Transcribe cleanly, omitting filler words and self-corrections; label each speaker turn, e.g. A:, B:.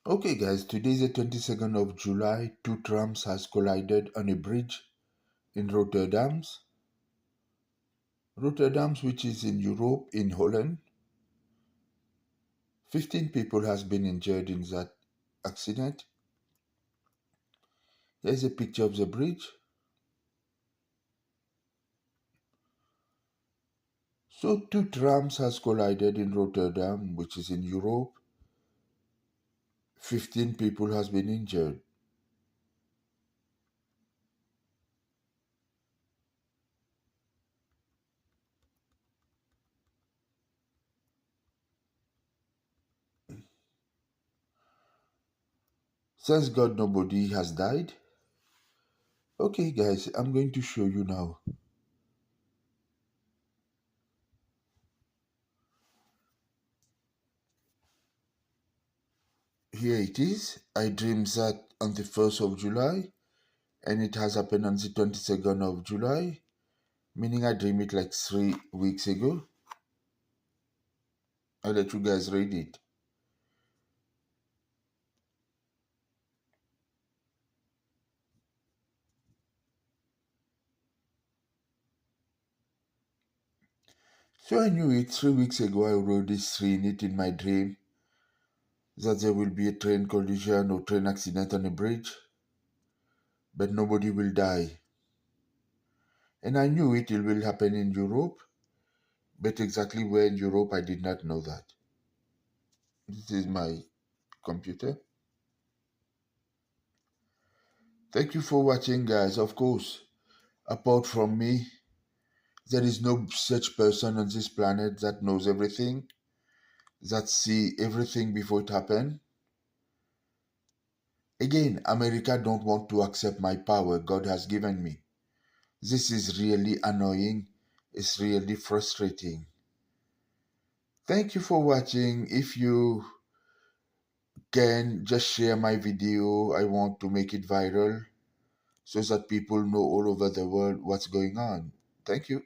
A: Okay guys, today is the 22nd of July. Two trams has collided on a bridge in Rotterdam, which is in Europe, in Holland. 15 people has been injured in that accident. There's a picture of the bridge. So two trams has collided in Rotterdam, which is in Europe. 15 people has been injured. Thanks God nobody has died. Okay guys, I'm going to show you now. Here it is. I dreamed that on the 1st of July and it has happened on the 22nd of July, meaning I dreamed it like 3 weeks ago. I'll let you guys read it. So I knew it 3 weeks ago. I already seen it in my dream that there will be a train collision or train accident on a bridge, but nobody will die. And I knew it will happen in Europe, but exactly where in Europe I did not know that. This is my computer. Thank you for watching guys. Of course, apart from me, there is no such person on this planet that knows everything, that see everything before it happens. Again, America don't want to accept my power God has given me. This is really annoying. It's really frustrating. Thank you for watching. If you can, just share my video. I want to make it viral so that people know all over the world what's going on. Thank you.